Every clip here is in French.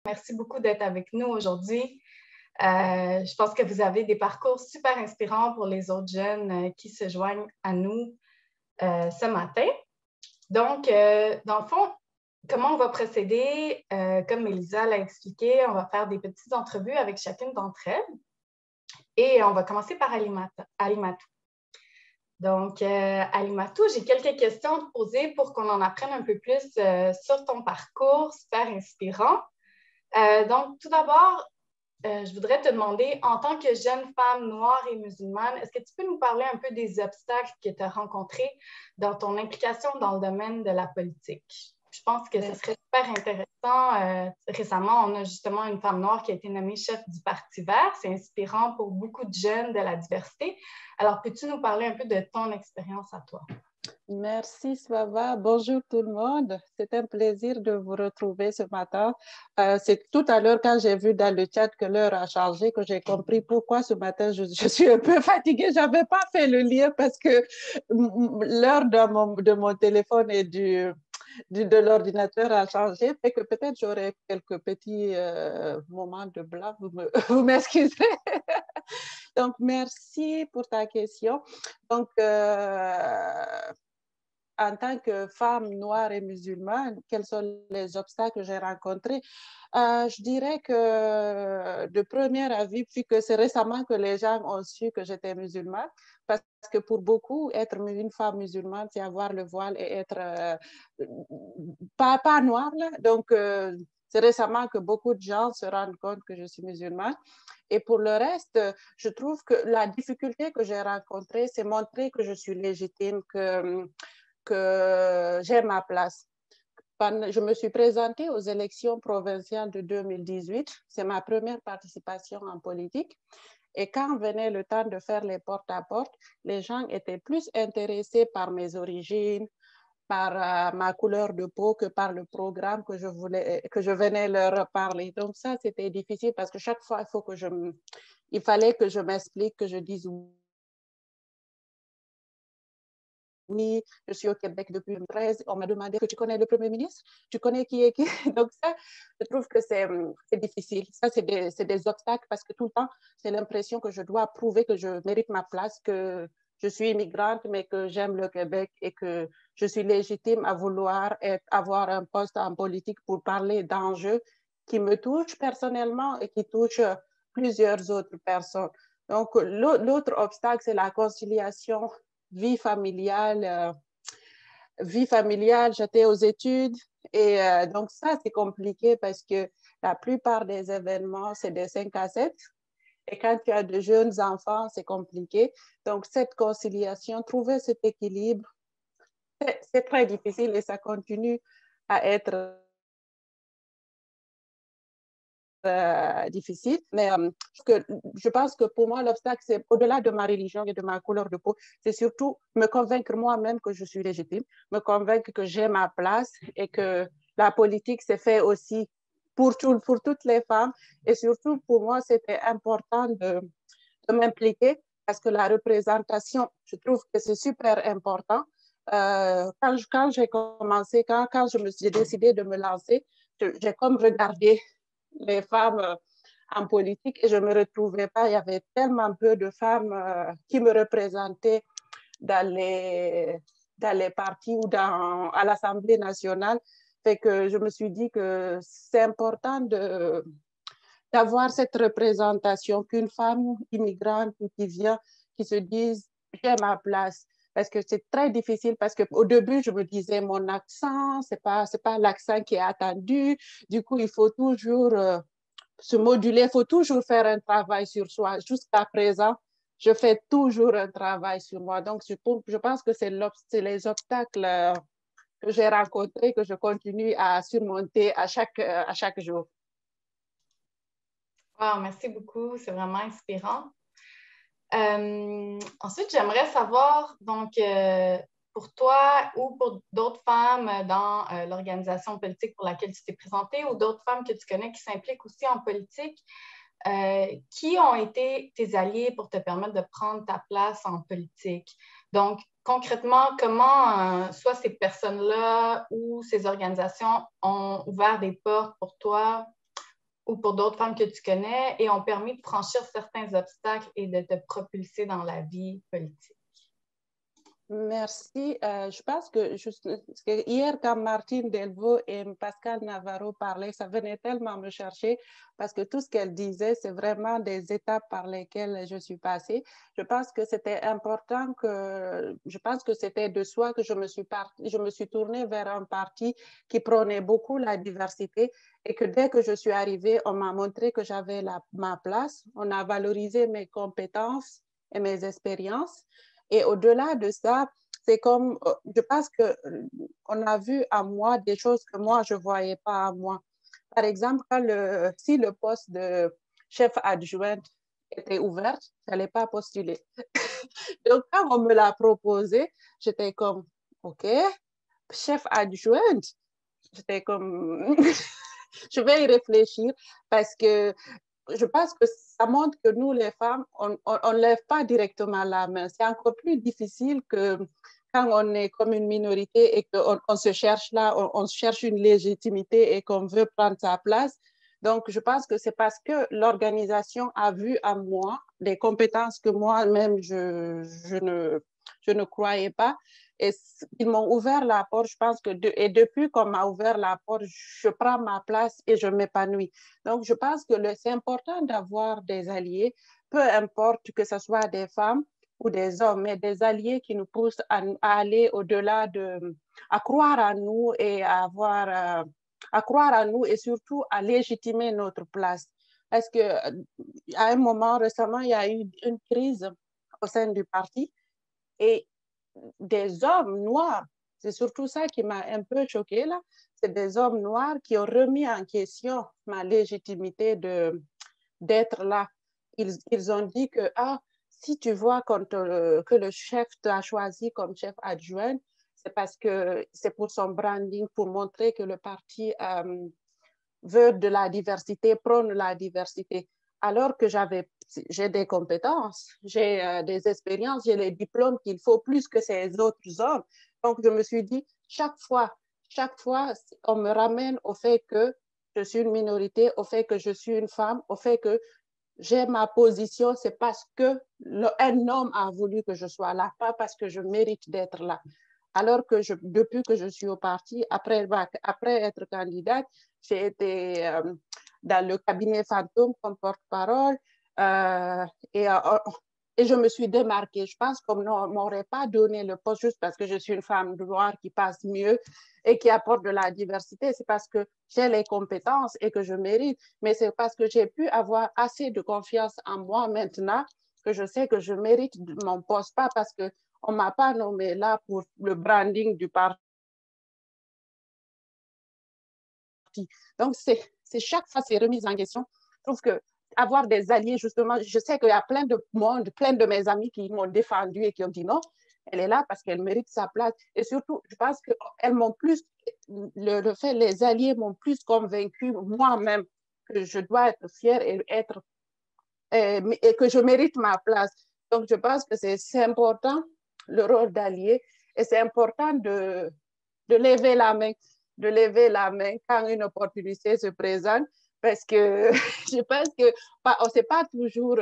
Merci beaucoup d'être avec nous aujourd'hui. Je pense que vous avez des parcours super inspirants pour les autres jeunes qui se joignent à nous ce matin. Donc, dans le fond, comment on va procéder? Comme Mélisa l'a expliqué, on va faire des petites entrevues avec chacune d'entre elles. Et on va commencer par Alimatou. Donc, Alimatou, j'ai quelques questions à te poser pour qu'on en apprenne un peu plus sur ton parcours super inspirant. Donc, tout d'abord, je voudrais te demander, en tant que jeune femme noire et musulmane, est-ce que tu peux nous parler un peu des obstacles que tu as rencontrés dans ton implication dans le domaine de la politique? Je pense que ce serait super intéressant. Récemment, on a justement une femme noire qui a été nommée chef du Parti vert. C'est inspirant pour beaucoup de jeunes de la diversité. Alors, peux-tu nous parler un peu de ton expérience à toi? Merci, Swava. Bonjour tout le monde. C'est un plaisir de vous retrouver ce matin. C'est tout à l'heure, quand j'ai vu dans le chat que l'heure a changé, que j'ai compris pourquoi ce matin je suis un peu fatiguée. Je n'avais pas fait le lien parce que l'heure de mon téléphone et de l'ordinateur a changé, fait que peut-être j'aurai quelques petits moments de blanc. Vous m'excuserez. Donc, merci pour ta question. Donc, en tant que femme noire et musulmane, quels sont les obstacles que j'ai rencontrés? Je dirais que de premier avis, puisque c'est récemment que les gens ont su que j'étais musulmane, parce que pour beaucoup, être une femme musulmane, c'est avoir le voile et être pas noire. Là. Donc, c'est récemment que beaucoup de gens se rendent compte que je suis musulmane. Et pour le reste, je trouve que la difficulté que j'ai rencontrée, c'est montrer que je suis légitime, que j'ai ma place. Je me suis présentée aux élections provinciales de 2018. C'est ma première participation en politique. Et quand venait le temps de faire les porte-à-porte, les gens étaient plus intéressés par mes origines, par ma couleur de peau que par le programme que je venais leur parler. Donc ça, c'était difficile parce que chaque fois, il fallait que je m'explique, que je dise oui, je suis au Québec depuis 2013. On m'a demandé que tu connais le Premier ministre, tu connais qui est qui. Donc ça, je trouve que c'est difficile. Ça, c'est des obstacles parce que tout le temps, j'ai l'impression que je dois prouver que je mérite ma place, que je suis immigrante, mais que j'aime le Québec et que je suis légitime à vouloir avoir un poste en politique pour parler d'enjeux qui me touchent personnellement et qui touchent plusieurs autres personnes. Donc, l'autre obstacle, c'est la conciliation vie familiale, j'étais aux études et donc ça, c'est compliqué parce que la plupart des événements, c'est des 5 à 7 et quand tu as de jeunes enfants, c'est compliqué. Donc, cette conciliation, trouver cet équilibre, c'est très difficile et ça continue à être difficile, mais je pense que pour moi, l'obstacle, c'est au-delà de ma religion et de ma couleur de peau, c'est surtout me convaincre moi-même que je suis légitime, me convaincre que j'ai ma place et que la politique, c'est fait aussi pour toutes les femmes. Et surtout, pour moi, c'était important de m'impliquer parce que la représentation, je trouve que c'est super important. Quand j'ai commencé, quand je me suis décidée de me lancer, j'ai comme regardé les femmes en politique et je ne me retrouvais pas. Il y avait tellement peu de femmes qui me représentaient dans les partis ou à l'Assemblée nationale. Fait que je me suis dit que c'est important d'avoir cette représentation, qu'une femme immigrante qui vient, qui se dise « j'ai ma place ». Parce que c'est très difficile, parce qu'au début, je me disais, mon accent, c'est pas l'accent qui est attendu. Du coup, il faut toujours se moduler, il faut toujours faire un travail sur soi. Jusqu'à présent, je fais toujours un travail sur moi. Donc, je pense que c'est les obstacles que j'ai rencontrés, que je continue à surmonter à chaque jour. Wow, merci beaucoup, c'est vraiment inspirant. Ensuite, j'aimerais savoir, donc, pour toi ou pour d'autres femmes dans l'organisation politique pour laquelle tu t'es présentée ou d'autres femmes que tu connais qui s'impliquent aussi en politique, qui ont été tes alliés pour te permettre de prendre ta place en politique? Donc, concrètement, comment soit ces personnes-là ou ces organisations ont ouvert des portes pour toi ou pour d'autres femmes que tu connais et ont permis de franchir certains obstacles et de te propulser dans la vie politique? Merci. Je pense que hier, quand Martine Delvaux et Pascal Navarro parlaient, ça venait tellement me chercher parce que tout ce qu'elles disaient, c'est vraiment des étapes par lesquelles je suis passée. Je pense que c'était important je pense que c'était de soi que je me suis tournée vers un parti qui prônait beaucoup la diversité et que dès que je suis arrivée, on m'a montré que j'avais ma place, on a valorisé mes compétences et mes expériences. Et au-delà de ça, c'est comme, je pense qu'on a vu à moi des choses que moi, je ne voyais pas à moi. Par exemple, si le poste de chef adjointe était ouvert, je n'allais pas postuler. Donc, quand on me l'a proposé, j'étais comme, OK, chef adjointe, j'étais comme, je vais y réfléchir parce que je pense que ça montre que nous, les femmes, on ne lève pas directement la main. C'est encore plus difficile que quand on est comme une minorité et qu'on se cherche là, on cherche une légitimité et qu'on veut prendre sa place. Donc, je pense que c'est parce que l'organisation a vu à moi des compétences que moi-même, je ne croyais pas. Et ils m'ont ouvert la porte. Je pense et depuis qu'on m'a ouvert la porte, je prends ma place et je m'épanouis. Donc, je pense que c'est important d'avoir des alliés, peu importe que ce soit des femmes ou des hommes, mais des alliés qui nous poussent à aller au-delà à croire à nous et à croire à nous et surtout à légitimer notre place. Parce qu'à un moment récemment, il y a eu une crise au sein du parti et des hommes noirs, c'est surtout ça qui m'a un peu choquée là, c'est des hommes noirs qui ont remis en question ma légitimité d'être là. Ils ont dit que si tu vois que le chef t'a choisi comme chef adjoint, c'est parce que c'est pour son branding, pour montrer que le parti veut de la diversité, prône la diversité. Alors que j'ai des compétences, j'ai des expériences, j'ai les diplômes qu'il faut plus que ces autres hommes. Donc, je me suis dit, chaque fois, on me ramène au fait que je suis une minorité, au fait que je suis une femme, au fait que j'ai ma position, c'est parce que un homme a voulu que je sois là, pas parce que je mérite d'être là. Alors que depuis que je suis au parti, après être candidate, j'ai été dans le cabinet fantôme comme porte-parole euh, et, euh, et je me suis démarquée. Je pense qu'on ne m'aurait pas donné le poste juste parce que je suis une femme noire qui passe mieux et qui apporte de la diversité. C'est parce que j'ai les compétences et que je mérite, mais c'est parce que j'ai pu avoir assez de confiance en moi maintenant que je sais que je mérite mon poste, pas parce qu'on ne m'a pas nommé là pour le branding du parti. Donc, c'est chaque fois ces remises en question. Je trouve que avoir des alliés, justement, je sais qu'il y a plein de monde, plein de mes amis qui m'ont défendu et qui ont dit non, elle est là parce qu'elle mérite sa place. Et surtout, je pense qu'elles m'ont plus, les alliés m'ont plus convaincu moi-même que je dois être fière et que je mérite ma place. Donc, je pense que c'est important, le rôle d'allié, et c'est important de lever la main, quand une opportunité se présente, parce que je pense que c'est pas toujours,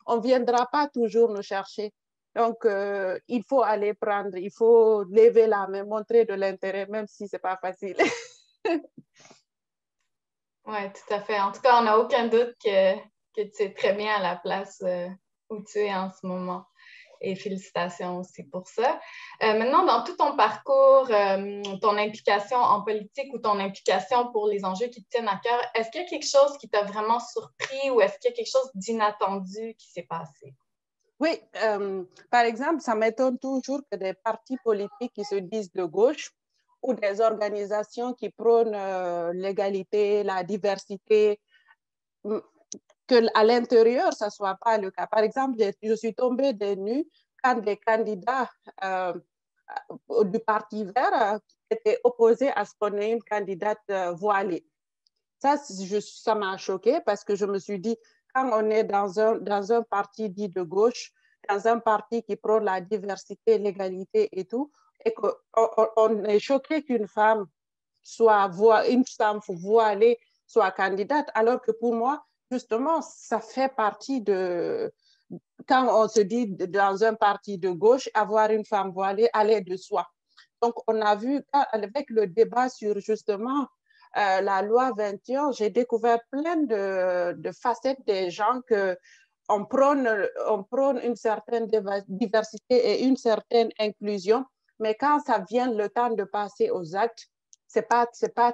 on ne viendra pas toujours nous chercher. Donc, il faut aller prendre, il faut lever la main, montrer de l'intérêt, même si ce n'est pas facile. Oui, tout à fait. En tout cas, on n'a aucun doute que tu es très bien à la place où tu es en ce moment. Et félicitations aussi pour ça. Maintenant, dans tout ton parcours, ton implication en politique ou ton implication pour les enjeux qui te tiennent à cœur, est-ce qu'il y a quelque chose qui t'a vraiment surpris ou est-ce qu'il y a quelque chose d'inattendu qui s'est passé? Oui, par exemple, ça m'étonne toujours que des partis politiques qui se disent de gauche ou des organisations qui prônent l'égalité, la diversité, qu'à l'intérieur, ça ne soit pas le cas. Par exemple, je suis tombée des nues quand des candidats du Parti vert étaient opposés à ce qu'on ait une candidate voilée. Ça m'a choquée parce que je me suis dit, quand on est dans un parti dit de gauche, dans un parti qui prône la diversité, l'égalité et tout, et qu'on est choqué qu'une femme soit une femme voilée soit candidate, alors que pour moi, justement, ça fait partie de... Quand on se dit dans un parti de gauche, avoir une femme voilée allait de soi. Donc, on a vu avec le débat sur justement la loi 21, j'ai découvert plein de facettes des gens que on prône une certaine diversité et une certaine inclusion, mais quand ça vient le temps de passer aux actes, c'est pas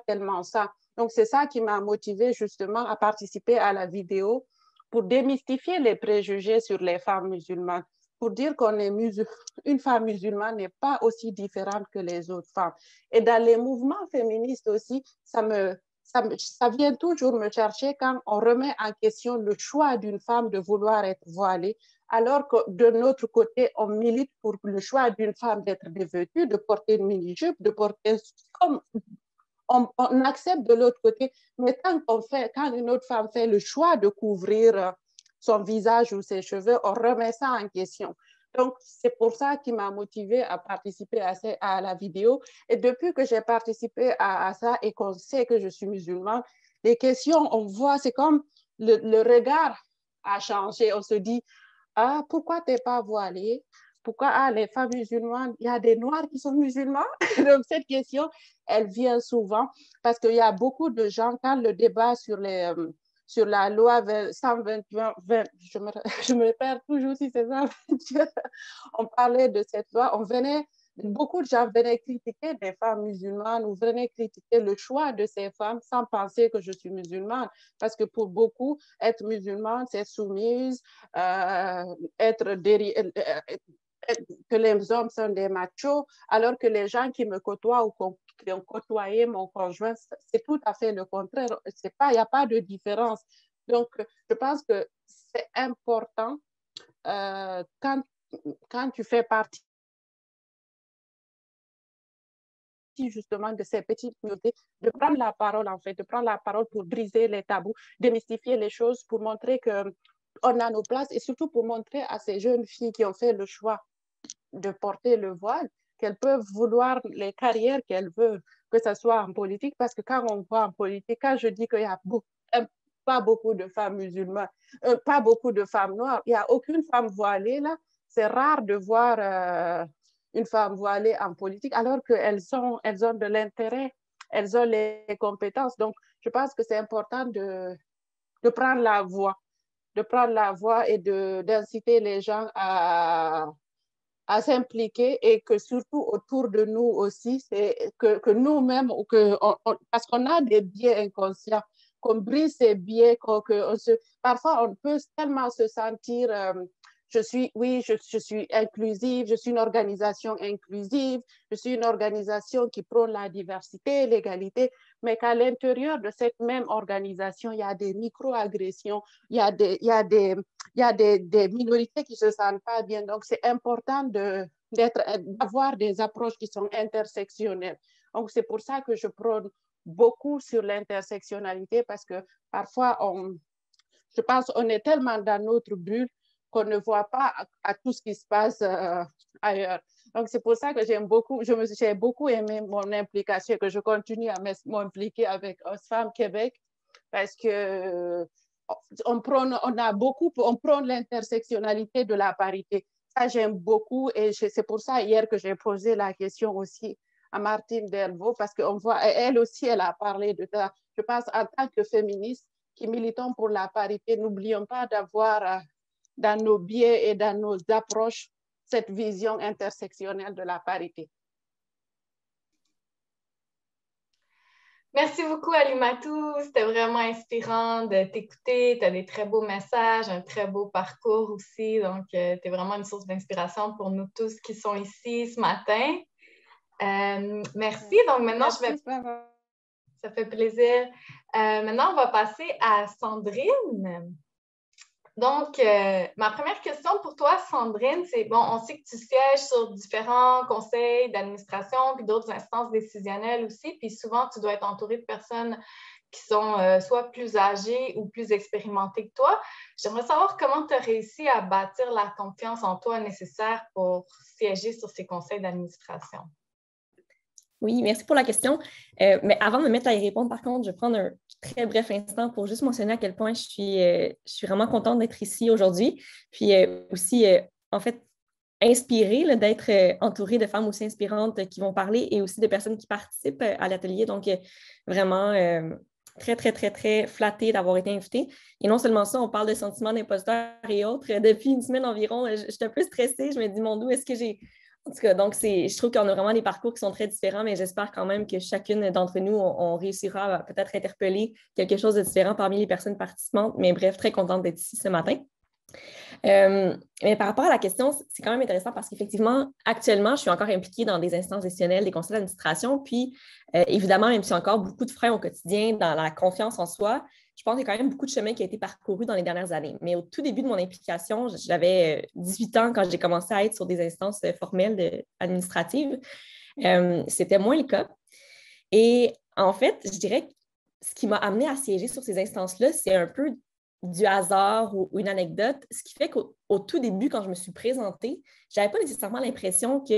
tellement ça. Donc, c'est ça qui m'a motivée justement à participer à la vidéo pour démystifier les préjugés sur les femmes musulmanes, pour dire une femme musulmane n'est pas aussi différente que les autres femmes. Et dans les mouvements féministes aussi, ça vient toujours me chercher quand on remet en question le choix d'une femme de vouloir être voilée, alors que de notre côté, on milite pour le choix d'une femme d'être dévêtue, de porter une mini-jupe, de porter comme on accepte de l'autre côté, mais quand une autre femme fait le choix de couvrir son visage ou ses cheveux, on remet ça en question. Donc, c'est pour ça qui m'a motivée à participer à la vidéo. Et depuis que j'ai participé à ça et qu'on sait que je suis musulmane, les questions, on voit, c'est comme le regard a changé. On se dit, ah, pourquoi tu n'es pas voilée? Pourquoi les femmes musulmanes, il y a des noirs qui sont musulmans? Donc, cette question, elle vient souvent parce qu'il y a beaucoup de gens, quand le débat sur la loi 121, je me perds toujours si c'est ça, on parlait de cette loi, beaucoup de gens venaient critiquer des femmes musulmanes ou venaient critiquer le choix de ces femmes sans penser que je suis musulmane. Parce que pour beaucoup, être musulmane, c'est soumise, que les hommes sont des machos, alors que les gens qui me côtoient ou qui ont côtoyé mon conjoint, c'est tout à fait le contraire. Il n'y a pas de différence. Donc, je pense que c'est important quand tu fais partie justement de ces petites communautés, de prendre la parole en fait, de prendre la parole pour briser les tabous, démystifier les choses, pour montrer qu'on a nos places et surtout pour montrer à ces jeunes filles qui ont fait le choix de porter le voile, qu'elles peuvent vouloir les carrières qu'elles veulent, que ce soit en politique, parce que quand on voit en politique, quand je dis qu'il y a pas beaucoup de femmes musulmanes, pas beaucoup de femmes noires, il n'y a aucune femme voilée là, c'est rare de voir une femme voilée en politique, alors qu'elles ont de l'intérêt, elles ont les compétences. Donc, je pense que c'est important de prendre la voix et d'inciter les gens à s'impliquer et que surtout autour de nous aussi, c'est que nous-mêmes, parce qu'on a des biais inconscients, qu'on brise ces biais, parfois on peut tellement se sentir, je suis inclusive, je suis une organisation inclusive, je suis une organisation qui prône la diversité, l'égalité, mais qu'à l'intérieur de cette même organisation, il y a des micro-agressions, il y a des minorités qui ne se sentent pas bien. Donc, c'est important d'avoir des approches qui sont intersectionnelles. Donc, c'est pour ça que je prône beaucoup sur l'intersectionnalité parce que parfois, je pense qu'on est tellement dans notre bulle qu'on ne voit pas à tout ce qui se passe ailleurs. Donc, c'est pour ça que j'ai beaucoup aimé mon implication et que je continue à m'impliquer avec Oxfam Québec parce que on prône l'intersectionnalité de la parité. Ça, j'aime beaucoup et c'est pour ça hier que j'ai posé la question aussi à Martine Delvaux parce qu'on voit, elle aussi, elle a parlé de ça. Je pense en tant que féministe qui militons pour la parité, n'oublions pas d'avoir dans nos biais et dans nos approches cette vision intersectionnelle de la parité. Merci beaucoup, Alimatou. C'était vraiment inspirant de t'écouter. Tu as des très beaux messages, un très beau parcours aussi. Donc, tu es vraiment une source d'inspiration pour nous tous qui sont ici ce matin. Merci. Donc, maintenant, ça fait plaisir. Maintenant, on va passer à Sandrine. Donc, ma première question pour toi, Sandrine, c'est, bon, on sait que tu sièges sur différents conseils d'administration puis d'autres instances décisionnelles aussi, puis souvent, tu dois être entourée de personnes qui sont soit plus âgées ou plus expérimentées que toi. J'aimerais savoir comment tu as réussi à bâtir la confiance en toi nécessaire pour siéger sur ces conseils d'administration. Oui, merci pour la question. Mais avant de me mettre à y répondre, par contre, je vais prendre un très bref instant pour juste mentionner à quel point je suis vraiment contente d'être ici aujourd'hui. Puis aussi, en fait, inspirée là, d'être entourée de femmes aussi inspirantes qui vont parler et aussi de personnes qui participent à l'atelier. Donc, vraiment très, très, très, très flattée d'avoir été invitée. Et non seulement ça, on parle de sentiments d'imposteur et autres. Depuis une semaine environ, je suis un peu stressée. Je me dis, mon Dieu, est-ce que j'ai en tout cas, donc, je trouve qu'on a vraiment des parcours qui sont très différents, mais j'espère quand même que chacune d'entre nous, on réussira à peut-être interpeller quelque chose de différent parmi les personnes participantes. Mais bref, très contente d'être ici ce matin. Mais par rapport à la question, c'est quand même intéressant parce qu'effectivement, actuellement, je suis encore impliquée dans des instances décisionnelles, des conseils d'administration, puis évidemment, même s'il y a encore beaucoup de freins au quotidien dans la confiance en soi, je pense qu'il y a quand même beaucoup de chemin qui a été parcouru dans les dernières années. Mais au tout début de mon implication, j'avais 18 ans quand j'ai commencé à être sur des instances formelles administratives. C'était moins le cas. Et en fait, je dirais que ce qui m'a amené à siéger sur ces instances-là, c'est un peu du hasard ou une anecdote, ce qui fait qu'au tout début, quand je me suis présentée, je n'avais pas nécessairement l'impression que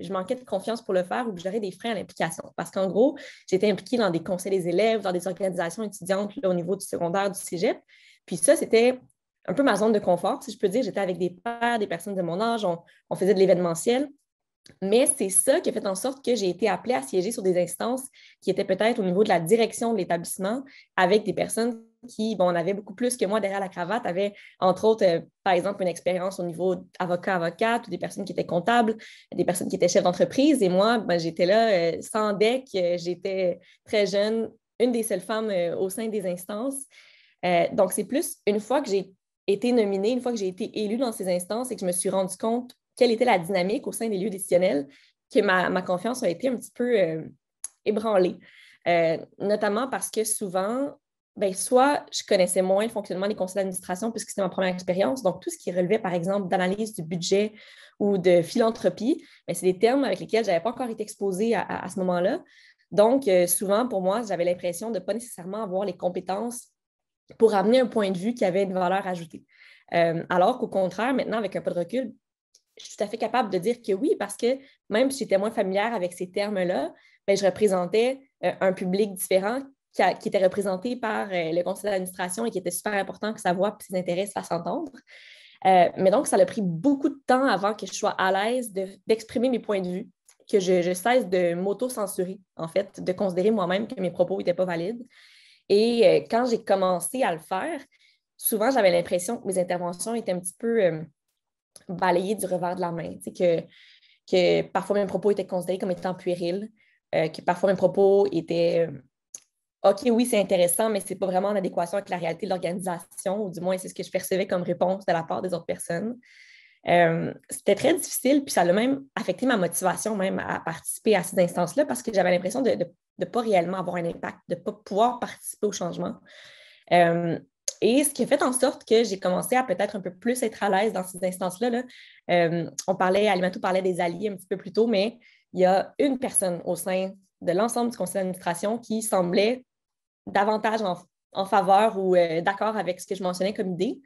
je manquais de confiance pour le faire ou que j'aurais des freins à l'implication. Parce qu'en gros, j'étais impliquée dans des conseils des élèves, dans des organisations étudiantes là, au niveau du secondaire, du cégep. Puis ça, c'était un peu ma zone de confort, si je peux dire. J'étais avec des pairs, des personnes de mon âge, on faisait de l'événementiel. Mais c'est ça qui a fait en sorte que j'ai été appelée à siéger sur des instances qui étaient peut-être au niveau de la direction de l'établissement avec des personnes qui, bon, en avaient beaucoup plus que moi derrière la cravate, avaient entre autres, par exemple, une expérience au niveau avocat-avocate ou des personnes qui étaient comptables, des personnes qui étaient chefs d'entreprise. Et moi, ben, j'étais là sans deck, j'étais très jeune, une des seules femmes au sein des instances. Donc, c'est plus une fois que j'ai été nominée, une fois que j'ai été élue dans ces instances et que je me suis rendu compte quelle était la dynamique au sein des lieux décisionnels, que ma confiance a été un petit peu ébranlée. Notamment parce que souvent, ben, soit je connaissais moins le fonctionnement des conseils d'administration puisque c'était ma première expérience, donc tout ce qui relevait, par exemple, d'analyse du budget ou de philanthropie, ben, c'est des termes avec lesquels je n'avais pas encore été exposée à ce moment-là. Donc, souvent, pour moi, j'avais l'impression de ne pas nécessairement avoir les compétences pour amener un point de vue qui avait une valeur ajoutée. Alors qu'au contraire, maintenant, avec un peu de recul, je suis tout à fait capable de dire que oui, parce que même si j'étais moins familière avec ces termes-là, ben, je représentais un public différent qui était représenté par le conseil d'administration et qui était super important que sa voix et ses intérêts se fassent entendre. Mais donc, ça a pris beaucoup de temps avant que je sois à l'aise d'exprimer mes points de vue, que je cesse de m'auto-censurer, en fait, de considérer moi-même que mes propos n'étaient pas valides. Et quand j'ai commencé à le faire, souvent, j'avais l'impression que mes interventions étaient un petit peu balayées du revers de la main. Que parfois mes propos étaient considérés comme étant puérils, que parfois mes propos étaient OK, oui, c'est intéressant, mais ce n'est pas vraiment en adéquation avec la réalité de l'organisation, ou du moins, c'est ce que je percevais comme réponse de la part des autres personnes. C'était très difficile, puis ça a même affecté ma motivation même à participer à ces instances-là parce que j'avais l'impression de ne pas réellement avoir un impact, de ne pas pouvoir participer au changement. Et ce qui a fait en sorte que j'ai commencé à peut-être un peu plus être à l'aise dans ces instances-là. Là. Alimatou parlait des alliés un petit peu plus tôt, mais il y a une personne au sein de l'ensemble du conseil d'administration qui semblait davantage en faveur ou d'accord avec ce que je mentionnais comme idée.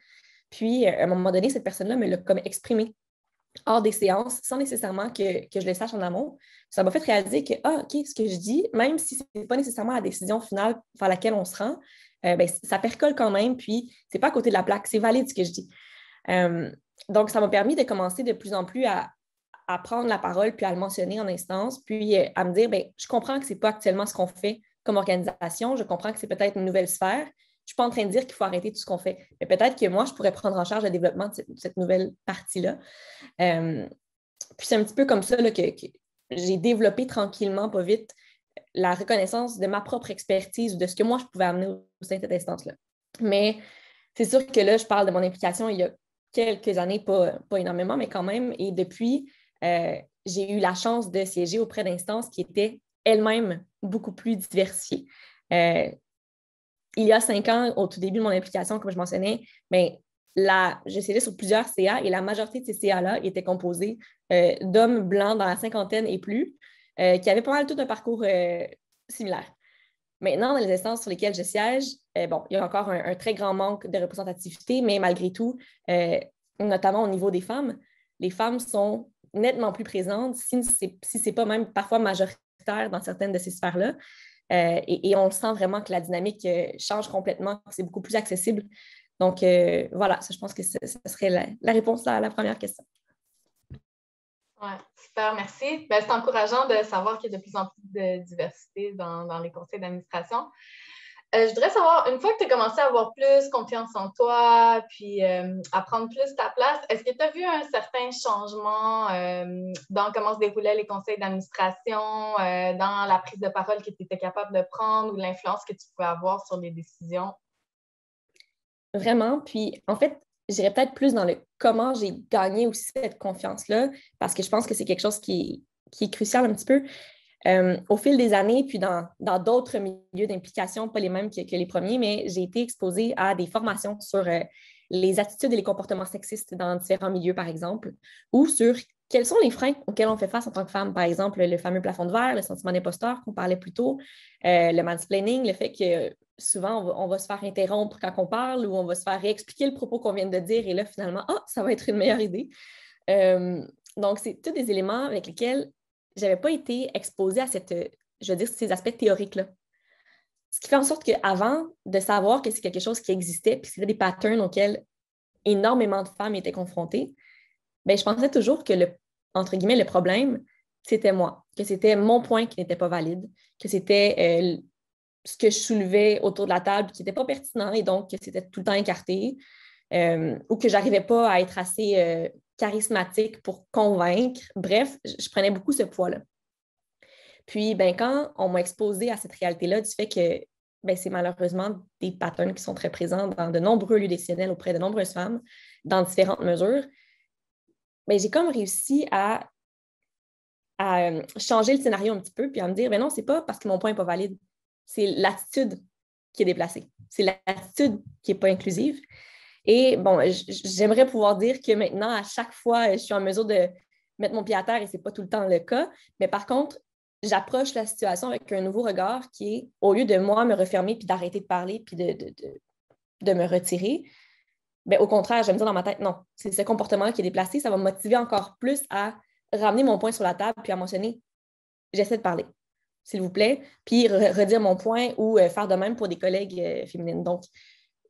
Puis, à un moment donné, cette personne-là me l'a comme exprimé hors des séances, sans nécessairement que je le sache en amont. Ça m'a fait réaliser que, OK, ce que je dis, même si ce n'est pas nécessairement la décision finale vers laquelle on se rend, ben, ça percole quand même, puis c'est pas à côté de la plaque, c'est valide ce que je dis. Donc, ça m'a permis de commencer de plus en plus à prendre la parole, puis à le mentionner en instance, puis à me dire, ben, je comprends que ce n'est pas actuellement ce qu'on fait comme organisation, je comprends que c'est peut-être une nouvelle sphère, je ne suis pas en train de dire qu'il faut arrêter tout ce qu'on fait. Mais peut-être que moi, je pourrais prendre en charge le développement de cette nouvelle partie-là. Puis c'est un petit peu comme ça là, que j'ai développé tranquillement, pas vite, la reconnaissance de ma propre expertise ou de ce que moi, je pouvais amener au sein de cette instance-là. Mais c'est sûr que là, je parle de mon implication il y a quelques années, pas énormément, mais quand même. Et depuis, j'ai eu la chance de siéger auprès d'instances qui étaient elles-mêmes beaucoup plus diversifiées. Il y a 5 ans, au tout début de mon implication, comme je mentionnais, mais je siégeais sur plusieurs CA et la majorité de ces CA-là étaient composés d'hommes blancs dans la cinquantaine et plus qui avaient pas mal tout un parcours similaire. Maintenant, dans les instances sur lesquelles je siège, il y a encore un très grand manque de représentativité, mais malgré tout, notamment au niveau des femmes, les femmes sont nettement plus présentes, si ce n'est pas même parfois majoritaire autoritaire dans certaines de ces sphères-là. Et on sent vraiment que la dynamique change complètement, que c'est beaucoup plus accessible. Donc, voilà, ça, je pense que ce serait la réponse à la première question. Oui, super, merci. Ben, c'est encourageant de savoir qu'il y a de plus en plus de diversité dans les conseils d'administration. Je voudrais savoir, une fois que tu as commencé à avoir plus confiance en toi, puis à prendre plus ta place, est-ce que tu as vu un certain changement dans comment se déroulaient les conseils d'administration, dans la prise de parole que tu étais capable de prendre ou l'influence que tu pouvais avoir sur les décisions? Vraiment. Puis, en fait, j'irais peut-être plus dans le comment j'ai gagné aussi cette confiance-là, parce que je pense que c'est quelque chose qui est crucial un petit peu. Au fil des années, puis dans d'autres milieux d'implication, pas les mêmes que les premiers, mais j'ai été exposée à des formations sur les attitudes et les comportements sexistes dans différents milieux, par exemple, ou sur quels sont les freins auxquels on fait face en tant que femme. Par exemple, le fameux plafond de verre, le sentiment d'imposteur qu'on parlait plus tôt, le mansplaining, le fait que souvent, on va se faire interrompre quand on parle ou on va se faire réexpliquer le propos qu'on vient de dire et là, finalement, ça va être une meilleure idée. Donc, c'est tous des éléments avec lesquels je n'avais pas été exposée à ces aspects théoriques-là. Ce qui fait en sorte qu'avant de savoir que c'est quelque chose qui existait, puis c'était des patterns auxquels énormément de femmes étaient confrontées, bien, je pensais toujours que entre guillemets, le problème, c'était moi, que c'était mon point qui n'était pas valide, que c'était ce que je soulevais autour de la table qui n'était pas pertinent et donc que c'était tout le temps écarté, ou que je n'arrivais pas à être assez charismatique pour convaincre. Bref, je prenais beaucoup ce poids-là. Puis, ben, quand on m'a exposée à cette réalité-là du fait que ben, c'est malheureusement des patterns qui sont très présents dans de nombreux lieux décisionnels auprès de nombreuses femmes, dans différentes mesures, ben, j'ai comme réussi à changer le scénario un petit peu, puis à me dire, ben non, c'est pas parce que mon point n'est pas valide, c'est l'attitude qui est déplacée, c'est l'attitude qui n'est pas inclusive. Et bon, j'aimerais pouvoir dire que maintenant, à chaque fois, je suis en mesure de mettre mon pied à terre et ce n'est pas tout le temps le cas. Mais par contre, j'approche la situation avec un nouveau regard qui est, au lieu de moi me refermer puis d'arrêter de parler puis de me retirer, bien, au contraire, je vais me dire dans ma tête, non, c'est ce comportement qui est déplacé, ça va me motiver encore plus à ramener mon point sur la table puis à mentionner, j'essaie de parler, s'il vous plaît, puis redire mon point ou faire de même pour des collègues féminines. Donc,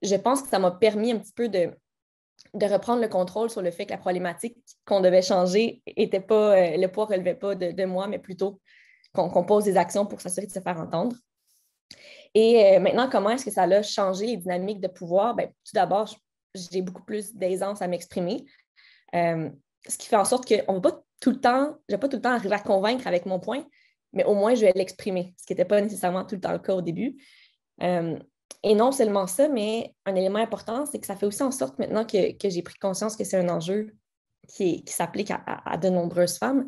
je pense que ça m'a permis un petit peu de reprendre le contrôle sur le fait que la problématique qu'on devait changer était pas, le poids ne relevait pas de moi, mais plutôt qu'on pose des actions pour s'assurer de se faire entendre. Et maintenant, comment est-ce que ça a changé les dynamiques de pouvoir? Bien, tout d'abord, j'ai beaucoup plus d'aisance à m'exprimer, ce qui fait en sorte que je ne vais pas tout le temps arriver à convaincre avec mon point, mais au moins, je vais l'exprimer, ce qui n'était pas nécessairement tout le temps le cas au début. Et non seulement ça, mais un élément important, c'est que ça fait aussi en sorte maintenant que j'ai pris conscience que c'est un enjeu qui s'applique à de nombreuses femmes,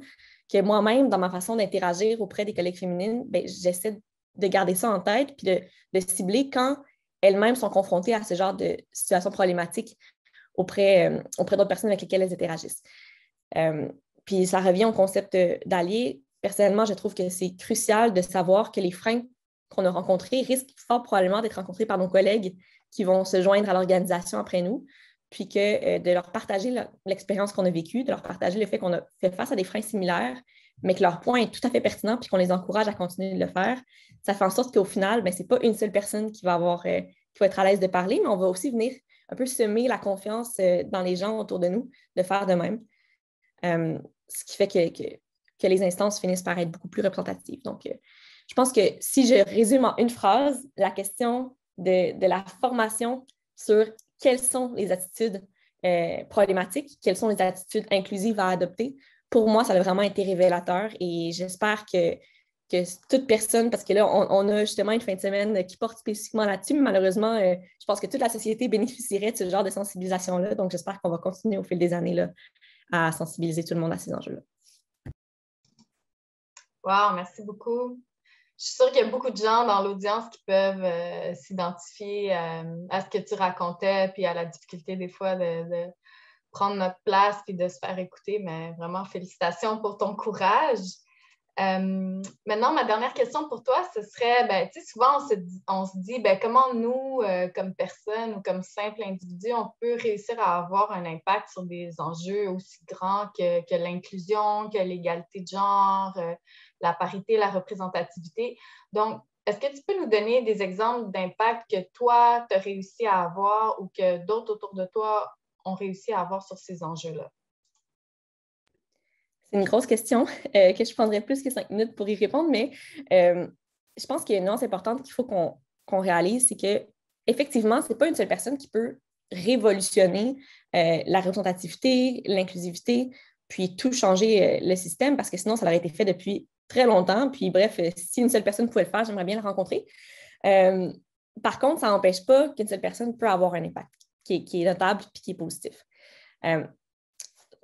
que moi-même, dans ma façon d'interagir auprès des collègues féminines, bien, j'essaie de garder ça en tête puis de cibler quand elles-mêmes sont confrontées à ce genre de situations problématiques auprès d'autres personnes avec lesquelles elles interagissent. Puis ça revient au concept d'alliés. Personnellement, je trouve que c'est crucial de savoir que les freins qu'on a rencontrés risquent fort probablement d'être rencontrés par nos collègues qui vont se joindre à l'organisation après nous, puis que de leur partager l'expérience qu'on a vécue, de leur partager le fait qu'on a fait face à des freins similaires, mais que leur point est tout à fait pertinent, puis qu'on les encourage à continuer de le faire, ça fait en sorte qu'au final, ce n'est pas une seule personne qui va être à l'aise de parler, mais on va aussi venir un peu semer la confiance dans les gens autour de nous, de faire de même. Ce qui fait que les instances finissent par être beaucoup plus représentatives. Donc, je pense que si je résume en une phrase, la question de la formation sur quelles sont les attitudes problématiques, quelles sont les attitudes inclusives à adopter, pour moi, ça a vraiment été révélateur et j'espère que toute personne, parce que là, on a justement une fin de semaine qui porte spécifiquement là-dessus, mais malheureusement, je pense que toute la société bénéficierait de ce genre de sensibilisation-là. Donc, j'espère qu'on va continuer au fil des années là, à sensibiliser tout le monde à ces enjeux-là. Wow, merci beaucoup. Je suis sûre qu'il y a beaucoup de gens dans l'audience qui peuvent s'identifier à ce que tu racontais, puis à la difficulté des fois de prendre notre place puis de se faire écouter. Mais vraiment, félicitations pour ton courage. Maintenant, ma dernière question pour toi, ce serait, tu sais, souvent on se dit comment nous, comme personne ou comme simple individu, on peut réussir à avoir un impact sur des enjeux aussi grands que l'inclusion, que l'égalité de genre, la parité, la représentativité. Donc, est-ce que tu peux nous donner des exemples d'impact que toi, tu as réussi à avoir ou que d'autres autour de toi ont réussi à avoir sur ces enjeux-là? C'est une grosse question que je prendrais plus que 5 minutes pour y répondre, mais je pense qu'il y a une nuance importante qu'il faut qu'on réalise, c'est que effectivement, ce n'est pas une seule personne qui peut révolutionner la représentativité, l'inclusivité, puis tout changer le système, parce que sinon, ça aurait été fait depuis très longtemps. Puis bref, si une seule personne pouvait le faire, j'aimerais bien la rencontrer. Par contre, ça n'empêche pas qu'une seule personne peut avoir un impact qui est notable puis qui est positif.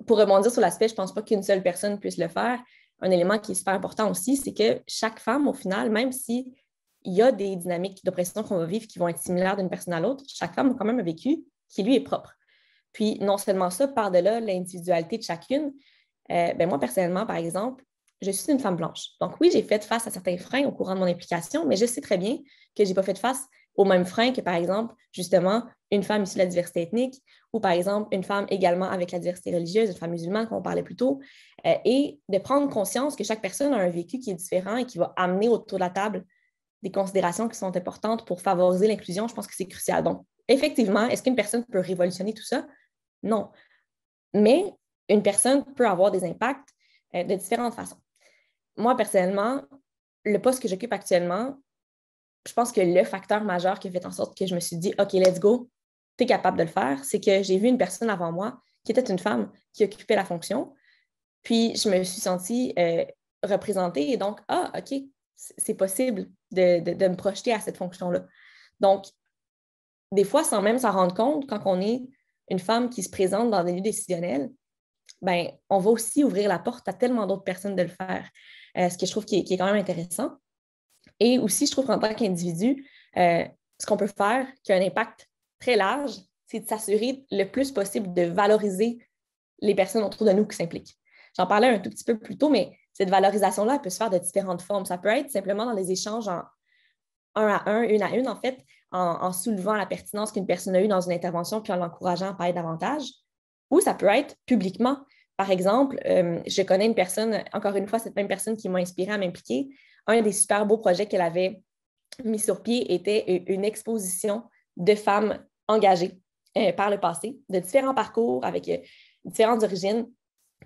Pour rebondir sur l'aspect, je ne pense pas qu'une seule personne puisse le faire. Un élément qui est super important aussi, c'est que chaque femme, au final, même s'il y a des dynamiques d'oppression qu'on va vivre qui vont être similaires d'une personne à l'autre, chaque femme a quand même un vécu qui, lui, est propre. Puis, non seulement ça, par-delà l'individualité de chacune, moi, personnellement, par exemple, je suis une femme blanche. Donc, oui, j'ai fait face à certains freins au courant de mon implication, mais je sais très bien que je n'ai pas fait face aux mêmes freins que, par exemple, justement, une femme issue de la diversité ethnique ou, par exemple, une femme également avec la diversité religieuse, une femme musulmane, comme on parlait plus tôt, et de prendre conscience que chaque personne a un vécu qui est différent et qui va amener autour de la table des considérations qui sont importantes pour favoriser l'inclusion. Je pense que c'est crucial. Donc, effectivement, est-ce qu'une personne peut révolutionner tout ça? Non. Mais une personne peut avoir des impacts de différentes façons. Moi, personnellement, le poste que j'occupe actuellement, je pense que le facteur majeur qui a fait en sorte que je me suis dit, OK, let's go, tu es capable de le faire, c'est que j'ai vu une personne avant moi qui était une femme qui occupait la fonction. Puis, je me suis sentie représentée et donc, OK, c'est possible de me projeter à cette fonction-là. Donc, des fois, sans même s'en rendre compte, quand on est une femme qui se présente dans des lieux décisionnels, ben, on va aussi ouvrir la porte à tellement d'autres personnes de le faire, ce que je trouve qui est quand même intéressant. Et aussi, je trouve qu'en tant qu'individu, ce qu'on peut faire qui a un impact très large, c'est de s'assurer le plus possible de valoriser les personnes autour de nous qui s'impliquent. J'en parlais un tout petit peu plus tôt, mais cette valorisation-là, elle peut se faire de différentes formes. Ça peut être simplement dans des échanges en un à un, une à une, en fait, en soulevant la pertinence qu'une personne a eue dans une intervention puis en l'encourageant à parler davantage. Ou ça peut être publiquement. Par exemple, je connais une personne, encore une fois, cette même personne qui m'a inspirée à m'impliquer. Un des super beaux projets qu'elle avait mis sur pied était une exposition de femmes engagées par le passé, de différents parcours avec différentes origines.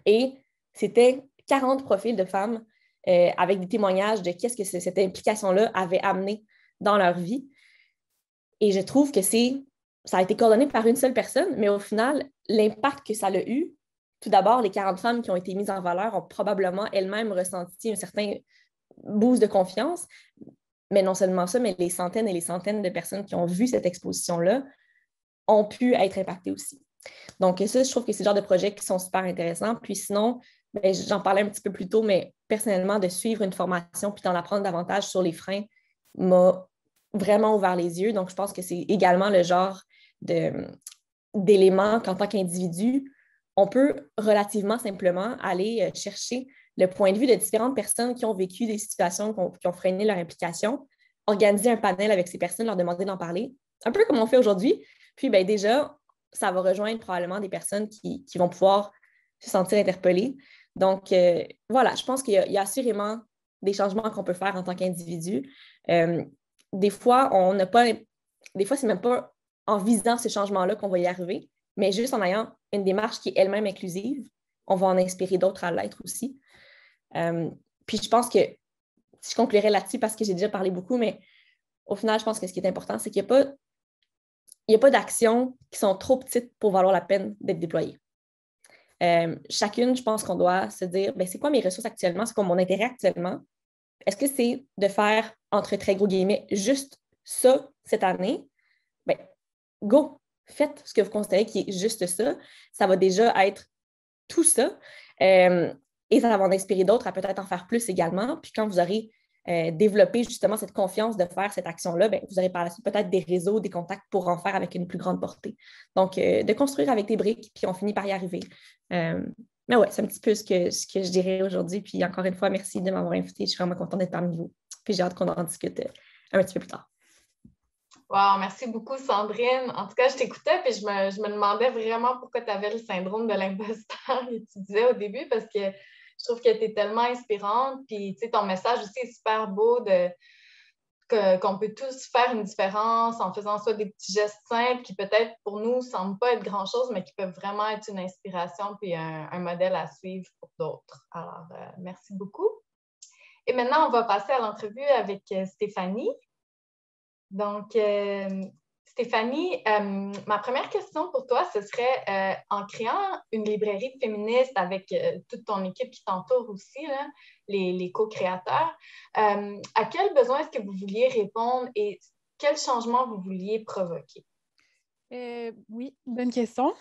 Et c'était 40 profils de femmes avec des témoignages de qu'est-ce que cette implication-là avait amené dans leur vie. Et je trouve que ça a été coordonné par une seule personne, mais au final, l'impact que ça a eu, tout d'abord, les 40 femmes qui ont été mises en valeur ont probablement elles-mêmes ressenti un certain boost de confiance. Mais non seulement ça, mais les centaines et les centaines de personnes qui ont vu cette exposition-là ont pu être impactées aussi. Donc ça, je trouve que c'est le genre de projets qui sont super intéressants. Puis sinon, j'en parlais un petit peu plus tôt, mais personnellement, de suivre une formation puis d'en apprendre davantage sur les freins m'a vraiment ouvert les yeux. Donc, je pense que c'est également le genre d'éléments qu'en tant qu'individu, on peut relativement simplement aller chercher le point de vue de différentes personnes qui ont vécu des situations qui ont freiné leur implication, organiser un panel avec ces personnes, leur demander d'en parler, un peu comme on fait aujourd'hui. Puis déjà, ça va rejoindre probablement des personnes qui vont pouvoir se sentir interpellées. Donc, voilà, je pense qu'il y a assurément des changements qu'on peut faire en tant qu'individu. Des fois, c'est même pas en visant ces changements-là qu'on va y arriver, mais juste en ayant une démarche qui est elle-même inclusive, on va en inspirer d'autres à l'être aussi. Puis je pense que, si je conclurai là-dessus parce que j'ai déjà parlé beaucoup, mais au final, je pense que ce qui est important, c'est qu'il n'y a pas d'actions qui sont trop petites pour valoir la peine d'être déployées. Chacune, je pense qu'on doit se dire, c'est quoi mes ressources actuellement, c'est quoi mon intérêt actuellement? Est-ce que c'est de faire, entre très gros guillemets, juste ça cette année? Go! Faites ce que vous considérez qui est juste ça. Ça va déjà être tout ça. Et ça va en inspirer d'autres à peut-être en faire plus également. Puis quand vous aurez développé justement cette confiance de faire cette action-là, vous aurez par la suite peut-être des réseaux, des contacts pour en faire avec une plus grande portée. Donc, de construire avec des briques, puis on finit par y arriver. Mais ouais, c'est un petit peu ce que je dirais aujourd'hui. Puis encore une fois, merci de m'avoir invité. Je suis vraiment contente d'être parmi vous. Puis j'ai hâte qu'on en discute un petit peu plus tard. Wow, merci beaucoup, Sandrine. En tout cas, je t'écoutais puis je me demandais vraiment pourquoi tu avais le syndrome de l'imposteur que tu disais au début parce que Je trouve que tu es tellement inspirante. Puis, tu sais, ton message aussi est super beau qu'on peut tous faire une différence en faisant soit des petits gestes simples qui peut-être pour nous ne semblent pas être grand-chose, mais qui peuvent vraiment être une inspiration puis un modèle à suivre pour d'autres. Alors, merci beaucoup. Et maintenant, on va passer à l'entrevue avec Stéphanie. Donc, Stéphanie, ma première question pour toi, ce serait en créant une librairie féministe avec toute ton équipe qui t'entoure aussi, là, les co-créateurs, à quel besoin est-ce que vous vouliez répondre et quel changement vous vouliez provoquer? Oui, bonne question.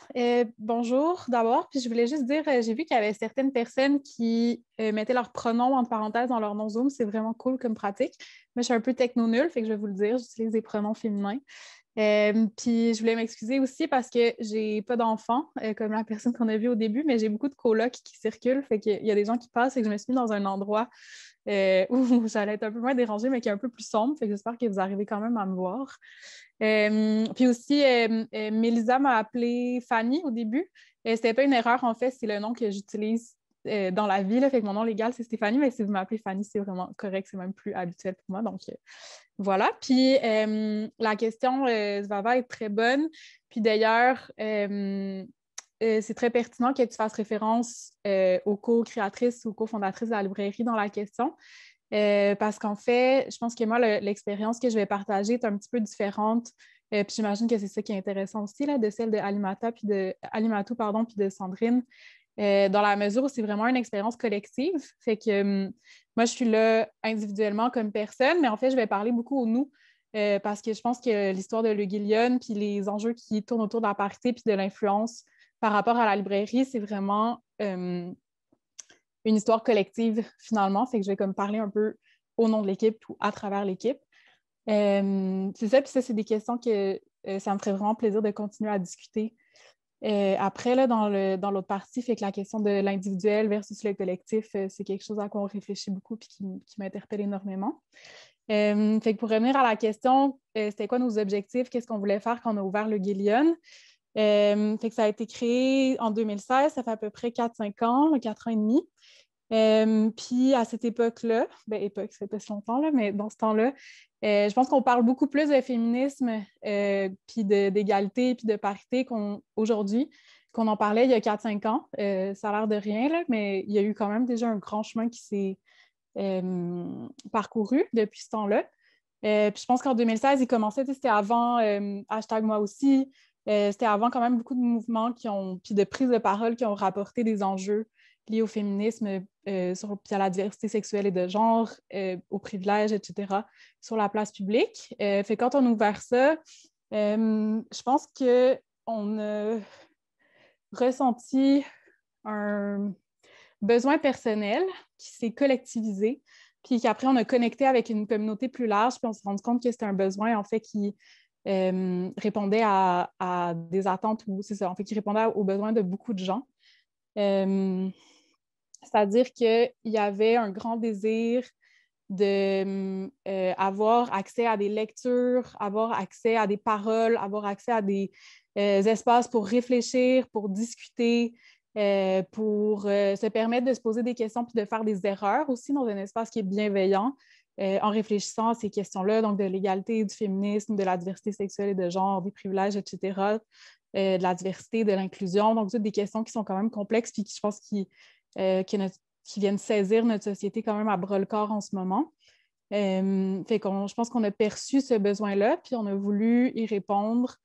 Bonjour d'abord. Puis je voulais juste dire, j'ai vu qu'il y avait certaines personnes qui mettaient leurs pronoms entre parenthèses dans leur nom Zoom. C'est vraiment cool comme pratique. Moi, je suis un peu techno-nulle, fait que je vais vous le dire, j'utilise des pronoms féminins. Puis je voulais m'excuser aussi parce que j'ai pas d'enfants, comme la personne qu'on a vue au début, mais j'ai beaucoup de colocs qui circulent. Fait qu'il y a des gens qui passent et que je me suis mis dans un endroit où j'allais être un peu moins dérangée, mais qui est un peu plus sombre. Fait que j'espère que vous arrivez quand même à me voir. Puis aussi, Mélisa m'a appelée Fanny au début. C'était pas une erreur, en fait, c'est le nom que j'utilise dans la vie. Là, fait que mon nom légal, c'est Stéphanie, mais si vous m'appelez Fanny, c'est vraiment correct, c'est même plus habituel pour moi. Donc, voilà. Puis la question, Svava, est très bonne. Puis d'ailleurs, c'est très pertinent que tu fasses référence aux co-créatrices ou co-fondatrices de la librairie dans la question. Parce qu'en fait, je pense que moi, l'expérience que je vais partager est un petit peu différente. Puis j'imagine que c'est ça qui est intéressant aussi, là, de celle de Alimatou, puis de Sandrine, dans la mesure où c'est vraiment une expérience collective. Fait que moi, je suis là individuellement comme personne, mais en fait, je vais parler beaucoup au nous, parce que je pense que l'histoire de Le Guillon, puis les enjeux qui tournent autour de la parité, puis de l'influence par rapport à la librairie, c'est vraiment une histoire collective, finalement. Fait que je vais comme parler un peu au nom de l'équipe ou à travers l'équipe. C'est ça, puis ça, c'est des questions que ça me ferait vraiment plaisir de continuer à discuter. Après, là, dans l'autre partie, fait que la question de l'individuel versus le collectif, c'est quelque chose à quoi on réfléchit beaucoup et qui m'interpelle énormément. Fait que pour revenir à la question, c'était quoi nos objectifs? Qu'est-ce qu'on voulait faire quand on a ouvert le Guillon? Fait que ça a été créé en 2016, ça fait à peu près 4-5 ans, 4 ans et demi. Puis à cette époque-là, ça fait pas si longtemps, là, mais dans ce temps-là, je pense qu'on parle beaucoup plus de féminisme, puis d'égalité, puis de parité aujourd'hui, qu'on en parlait il y a 4-5 ans. Ça a l'air de rien, là, mais il y a eu quand même déjà un grand chemin qui s'est parcouru depuis ce temps-là. Puis je pense qu'en 2016, il commençait, c'était avant #moi aussi, c'était avant quand même beaucoup de mouvements puis de prises de parole qui ont rapporté des enjeux liés au féminisme, puis à la diversité sexuelle et de genre, au privilège, etc., sur la place publique. Fait quand on a ouvert ça, je pense qu'on a ressenti un besoin personnel qui s'est collectivisé, puis qu'après, on a connecté avec une communauté plus large, puis on s'est rendu compte que c'était un besoin, en fait, qui répondait à des attentes, ou c'est ça, en fait, qui répondait aux besoins de beaucoup de gens. C'est-à-dire qu'il y avait un grand désir d'avoir accès à des lectures, avoir accès à des paroles, avoir accès à des espaces pour réfléchir, pour discuter, pour se permettre de se poser des questions puis de faire des erreurs aussi dans un espace qui est bienveillant en réfléchissant à ces questions-là, donc de l'égalité, du féminisme, de la diversité sexuelle et de genre, des privilèges, etc., de la diversité, de l'inclusion. Donc, c'est des questions qui sont quand même complexes puis qui, je pense, qui viennent saisir notre société quand même à bras-le-corps en ce moment. Je pense qu'on a perçu ce besoin-là, puis on a voulu y répondre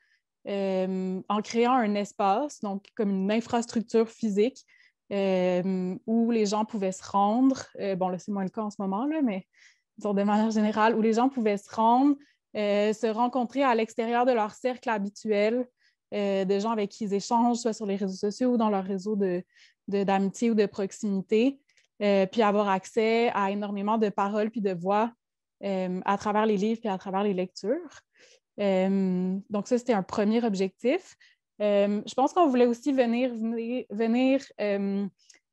en créant un espace, donc comme une infrastructure physique où les gens pouvaient se rendre. Bon, là, c'est moins le cas en ce moment, là, mais disons, de manière générale, où les gens pouvaient se rendre, se rencontrer à l'extérieur de leur cercle habituel, de gens avec qui ils échangent, soit sur les réseaux sociaux ou dans leur réseau d'amitié ou de proximité, puis avoir accès à énormément de paroles puis de voix à travers les livres puis à travers les lectures. Donc ça, c'était un premier objectif. Je pense qu'on voulait aussi venir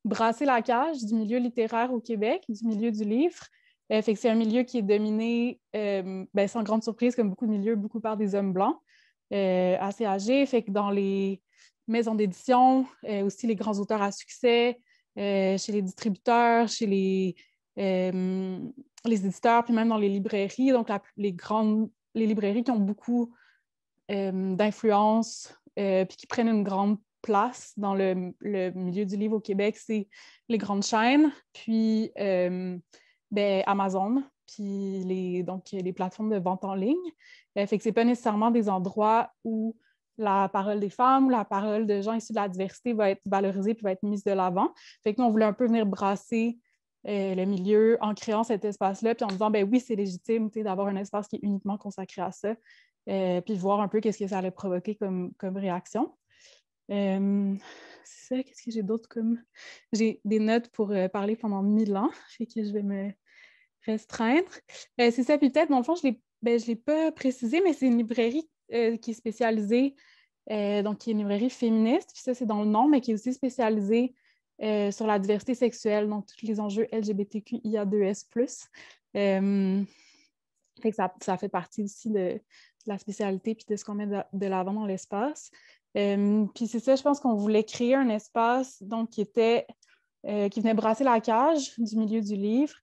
brasser la cage du milieu littéraire au Québec, du milieu du livre. Fait que c'est un milieu qui est dominé, sans grande surprise, comme beaucoup de milieux, beaucoup par des hommes blancs, assez âgés. Fait que dans les maisons d'édition, aussi les grands auteurs à succès, chez les distributeurs, chez les éditeurs, puis même dans les librairies. Donc, les librairies qui ont beaucoup d'influence puis qui prennent une grande place dans le milieu du livre au Québec, c'est les grandes chaînes, puis Amazon, puis les plateformes de vente en ligne. Fait que c'est pas nécessairement des endroits où la parole des femmes ou la parole de gens issus de la diversité va être valorisée puis va être mise de l'avant. Fait que nous, on voulait un peu venir brasser le milieu en créant cet espace-là, puis en disant, ben oui, c'est légitime d'avoir un espace qui est uniquement consacré à ça, puis voir un peu qu'est-ce que ça allait provoquer comme réaction. C'est ça, qu'est-ce que j'ai d'autre comme... J'ai des notes pour parler pendant 1000 ans, fait que je vais me restreindre. C'est ça, puis peut-être, dans le fond, je ne l'ai pas précisé, mais c'est une librairie qui est spécialisée, donc qui est une librairie féministe, puis ça, c'est dans le nom, mais qui est aussi spécialisée sur la diversité sexuelle, donc tous les enjeux LGBTQIA2S+. Fait que ça fait partie aussi de la spécialité puis de ce qu'on met de l'avant dans l'espace. Puis c'est ça, je pense qu'on voulait créer un espace donc, qui venait brasser la cage du milieu du livre,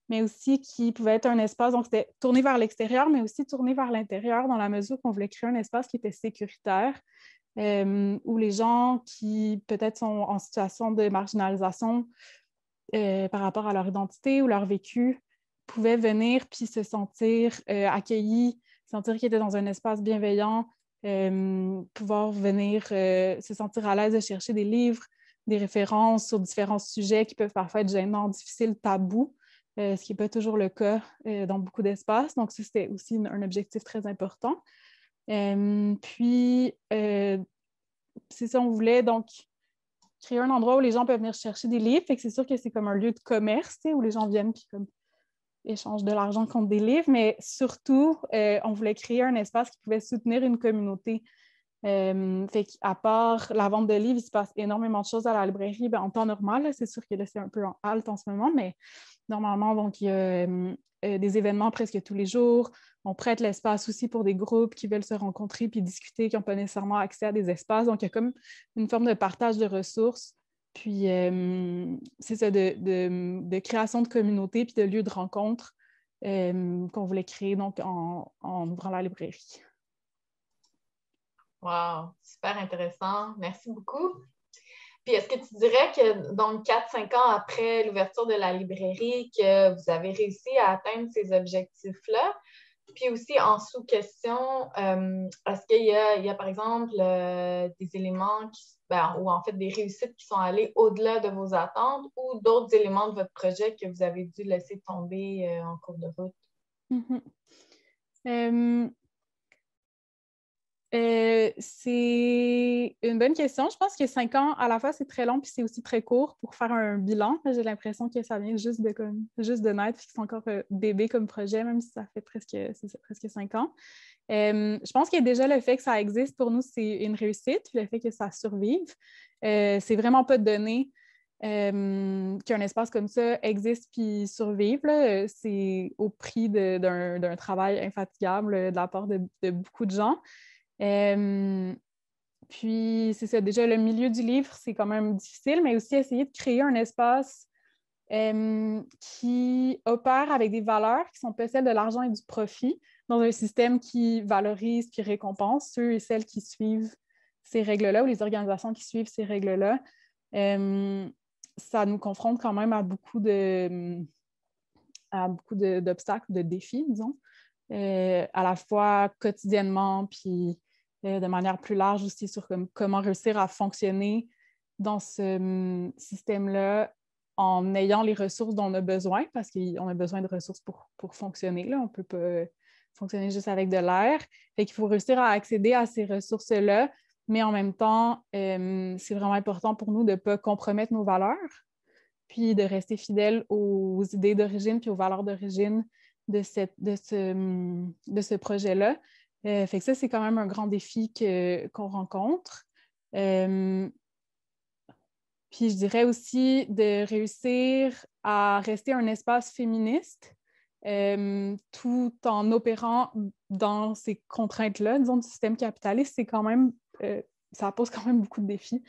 mais aussi qui pouvait être un espace, donc c'était tourné vers l'extérieur, mais aussi tourné vers l'intérieur, dans la mesure qu'on voulait créer un espace qui était sécuritaire, où les gens qui peut-être sont en situation de marginalisation par rapport à leur identité ou leur vécu pouvaient venir puis se sentir accueillis, sentir qu'ils étaient dans un espace bienveillant, pouvoir venir se sentir à l'aise de chercher des livres, des références sur différents sujets qui peuvent parfois être gênants, difficiles, tabous, ce qui n'est pas toujours le cas dans beaucoup d'espaces. Donc, ça, c'était aussi un objectif très important. Puis, c'est ça, on voulait donc créer un endroit où les gens peuvent venir chercher des livres. Fait que c'est sûr que c'est comme un lieu de commerce, où les gens viennent puis comme échangent de l'argent contre des livres, mais surtout, on voulait créer un espace qui pouvait soutenir une communauté. Fait qu'à part la vente de livres, il se passe énormément de choses à la librairie. En temps normal, c'est sûr que là, c'est un peu en halte en ce moment, mais normalement, donc, il y a des événements presque tous les jours. On prête l'espace aussi pour des groupes qui veulent se rencontrer puis discuter, qui n'ont pas nécessairement accès à des espaces. Donc, il y a comme une forme de partage de ressources. Puis, c'est ça, de création de communautés puis de lieux de rencontre qu'on voulait créer donc, en ouvrant la librairie. Wow, super intéressant. Merci beaucoup. Puis, est-ce que tu dirais que donc 4-5 ans après l'ouverture de la librairie, que vous avez réussi à atteindre ces objectifs-là? Puis aussi, en sous-question, est-ce qu'il y a, par exemple, des éléments ou en fait des réussites qui sont allées au-delà de vos attentes ou d'autres éléments de votre projet que vous avez dû laisser tomber en cours de route? C'est une bonne question. Je pense que 5 ans, à la fois, c'est très long puis c'est aussi très court pour faire un bilan. J'ai l'impression que ça vient juste de naître puis que c'est encore bébé comme projet, même si ça fait presque 5 ans. Je pense que déjà le fait que ça existe pour nous, c'est une réussite. Le fait que ça survive, c'est vraiment pas donné qu'un espace comme ça existe puis survive. Là. C'est au prix d'un travail infatigable de la part de beaucoup de gens. Puis, c'est ça, déjà, le milieu du livre, c'est quand même difficile, mais aussi essayer de créer un espace qui opère avec des valeurs qui sont pas celles de l'argent et du profit, dans un système qui valorise, qui récompense ceux et celles qui suivent ces règles-là ou les organisations qui suivent ces règles-là. Ça nous confronte quand même à beaucoup d'obstacles, de défis, disons, à la fois quotidiennement, puis de manière plus large aussi sur comment réussir à fonctionner dans ce système-là en ayant les ressources dont on a besoin, parce qu'on a besoin de ressources pour fonctionner. Là. On ne peut pas fonctionner juste avec de l'air. Fait qu'il faut réussir à accéder à ces ressources-là, mais en même temps, c'est vraiment important pour nous de ne pas compromettre nos valeurs, puis de rester fidèles aux idées d'origine puis aux valeurs d'origine de ce projet-là. Fait que ça, c'est quand même un grand défi qu'on rencontre. Puis je dirais aussi de réussir à rester un espace féministe tout en opérant dans ces contraintes-là, disons, du système capitaliste. C'est quand même, ça pose quand même beaucoup de défis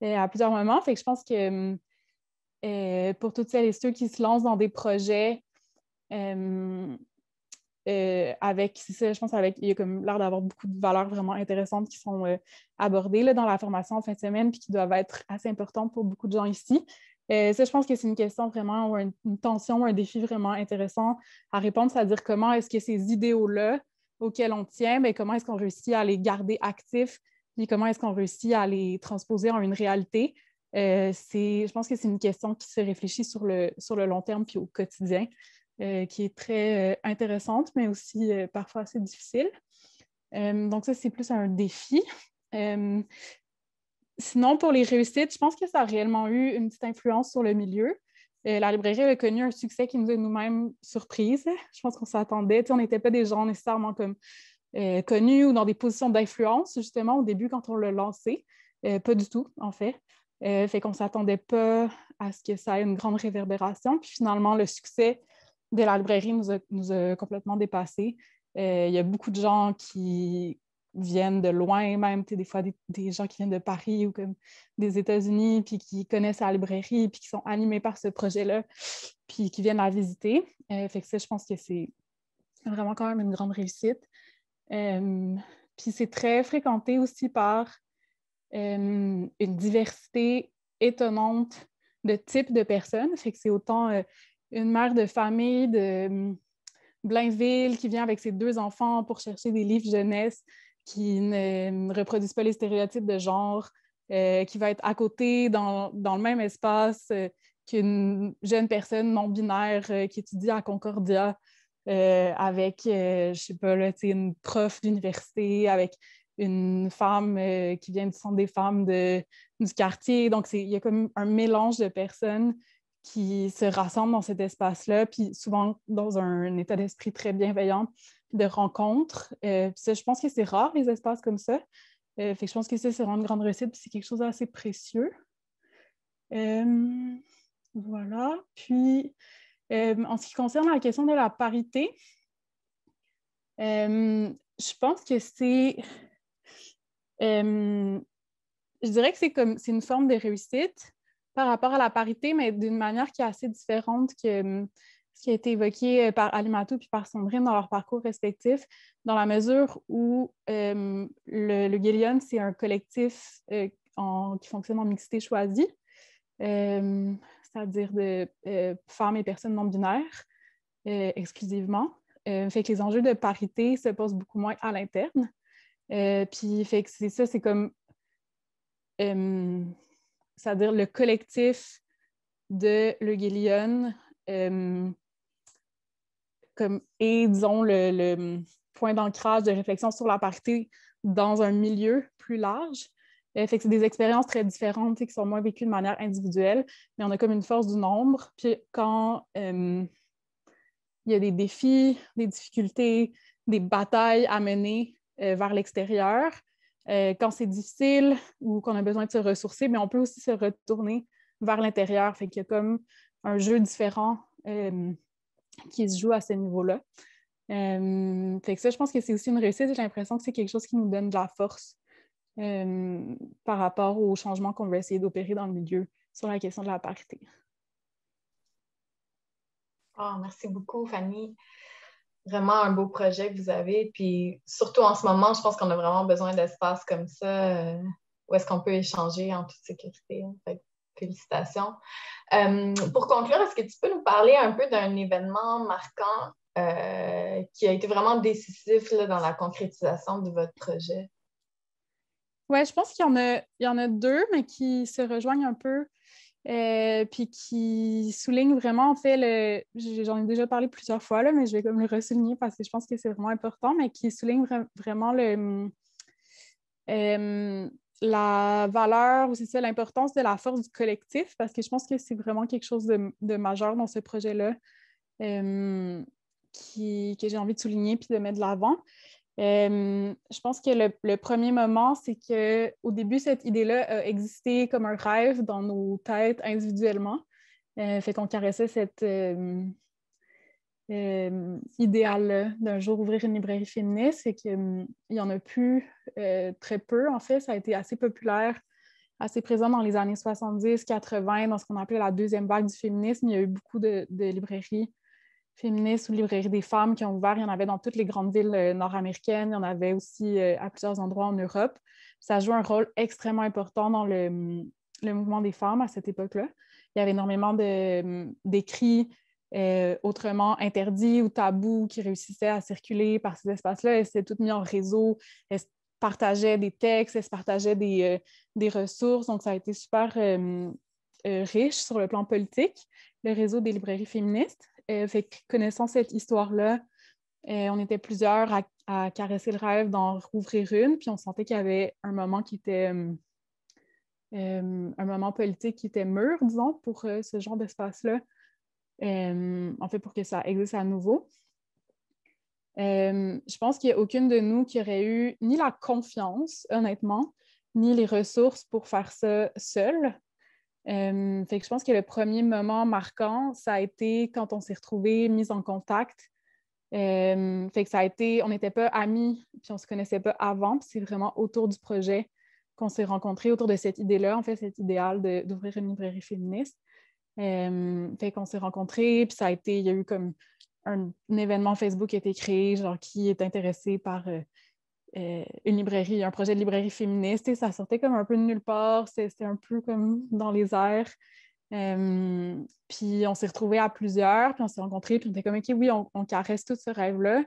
à plusieurs moments. Fait que je pense que pour toutes celles et ceux qui se lancent dans des projets avec, c'est ça, je pense il y a comme l'air d'avoir beaucoup de valeurs vraiment intéressantes qui sont abordées là, dans la formation en fin de semaine puis qui doivent être assez importantes pour beaucoup de gens ici. Ça, je pense que c'est une question vraiment, ou une tension, un défi vraiment intéressant à répondre, c'est-à-dire comment est-ce que ces idéaux-là auxquels on tient, bien, comment est-ce qu'on réussit à les garder actifs puis comment est-ce qu'on réussit à les transposer en une réalité. Je pense que c'est une question qui se réfléchit sur le long terme puis au quotidien. Qui est très intéressante, mais aussi parfois assez difficile. Donc ça, c'est plus un défi. Sinon, pour les réussites, je pense que ça a réellement eu une petite influence sur le milieu. La librairie a connu un succès qui nous a nous-mêmes surprise. Je pense qu'on s'attendait. On n'était pas des gens nécessairement comme connus ou dans des positions d'influence, justement, au début, quand on l'a lancé. Pas du tout, en fait. Fait qu'on ne s'attendait pas à ce que ça ait une grande réverbération. Puis finalement, le succès de la librairie nous a complètement dépassés. Il y a beaucoup de gens qui viennent de loin, même des fois des gens qui viennent de Paris ou comme des États-Unis, puis qui connaissent la librairie, puis qui sont animés par ce projet-là, puis qui viennent la visiter. Fait que ça, je pense que c'est vraiment quand même une grande réussite. Puis c'est très fréquenté aussi par une diversité étonnante de types de personnes. Fait que c'est autant une mère de famille de Blainville qui vient avec ses 2 enfants pour chercher des livres jeunesse qui ne reproduisent pas les stéréotypes de genre, qui va être à côté dans le même espace qu'une jeune personne non-binaire qui étudie à Concordia avec, je ne sais pas, là, une prof d'université, avec une femme qui vient du centre des femmes du quartier. Donc, il y a comme un mélange de personnes qui se rassemblent dans cet espace-là, puis souvent dans un état d'esprit très bienveillant, de rencontre. Ça, je pense que c'est rare, les espaces comme ça. Fait que je pense que ça, c'est vraiment une grande réussite, puis c'est quelque chose d'assez précieux. Voilà. Puis, en ce qui concerne la question de la parité, je pense que c'est... je dirais que c'est une forme de réussite par rapport à la parité, mais d'une manière qui est assez différente que ce qui a été évoqué par Alimatou puis par Sandrine dans leur parcours respectif, dans la mesure où le Guélion, c'est un collectif qui fonctionne en mixité choisie, c'est-à-dire de femmes et personnes non-binaires exclusivement. Fait que les enjeux de parité se posent beaucoup moins à l'interne. Puis fait que c'est ça, c'est comme c'est-à-dire le collectif de Le Guélion et, disons, le point d'ancrage de réflexion sur la parité dans un milieu plus large. Fait que c'est des expériences très différentes qui sont moins vécues de manière individuelle, mais on a comme une force du nombre. Puis quand il y a des défis, des difficultés, des batailles à mener vers l'extérieur, quand c'est difficile ou qu'on a besoin de se ressourcer, mais on peut aussi se retourner vers l'intérieur. Fait qu'il y a comme un jeu différent qui se joue à ce niveau-là. Fait que ça, je pense que c'est aussi une réussite. J'ai l'impression que c'est quelque chose qui nous donne de la force par rapport aux changements qu'on veut essayer d'opérer dans le milieu sur la question de la parité. Oh, merci beaucoup, Fanny. Vraiment un beau projet que vous avez. Puis surtout en ce moment, je pense qu'on a vraiment besoin d'espaces comme ça où est-ce qu'on peut échanger en toute sécurité. Fait que, félicitations. Pour conclure, est-ce que tu peux nous parler un peu d'un événement marquant qui a été vraiment décisif là, dans la concrétisation de votre projet? Oui, je pense qu'il y en a 2, mais qui se rejoignent un peu. Puis qui souligne vraiment, en fait, j'en ai déjà parlé plusieurs fois, là, mais je vais comme le ressouligner parce que je pense que c'est vraiment important, mais qui souligne vraiment la valeur, ou c'est ça, l'importance de la force du collectif, parce que je pense que c'est vraiment quelque chose de majeur dans ce projet-là que j'ai envie de souligner puis de mettre de l'avant. Je pense que le premier moment, c'est qu'au début, cette idée-là a existé comme un rêve dans nos têtes individuellement. Fait qu'on caressait cet idéal d'un jour ouvrir une librairie féministe. Fait qu'il y en a plus très peu, en fait. Ça a été assez populaire assez présent dans les années 70, 80, dans ce qu'on appelait la deuxième vague du féminisme. Il y a eu beaucoup de librairies féministes ou librairies des femmes qui ont ouvert. Il y en avait dans toutes les grandes villes nord-américaines. Il y en avait aussi à plusieurs endroits en Europe. Ça joue un rôle extrêmement important dans le mouvement des femmes à cette époque-là. Il y avait énormément d'écrits autrement interdits ou tabous qui réussissaient à circuler par ces espaces-là. Elles s'étaient toutes mises en réseau. Elles partageaient des textes, elles se partageaient des ressources. Donc, ça a été super riche sur le plan politique, le réseau des librairies féministes. Fait que, connaissant cette histoire-là, on était plusieurs à caresser le rêve d'en rouvrir une, puis on sentait qu'il y avait un moment qui était un moment politique qui était mûr, disons, pour ce genre d'espace-là. En fait, pour que ça existe à nouveau. Je pense qu'il n'y a aucune de nous qui aurait eu ni la confiance, honnêtement, ni les ressources pour faire ça seule. Fait que je pense que le premier moment marquant, ça a été quand on s'est retrouvés mis en contact. Fait que ça a été, on n'était pas amis, puis on ne se connaissait pas avant, puis c'est vraiment autour du projet qu'on s'est rencontrés, autour de cette idée-là, en fait, cet idéal d'ouvrir une librairie féministe. Fait qu'on s'est rencontrés, puis ça a été, il y a eu comme un événement Facebook qui a été créé, genre qui est intéressé par une librairie, un projet de librairie féministe, et ça sortait comme un peu de nulle part, c'était un peu comme dans les airs. Puis on s'est retrouvés à plusieurs, puis on s'est rencontrés, puis on était comme, OK, oui, on caresse tout ce rêve-là.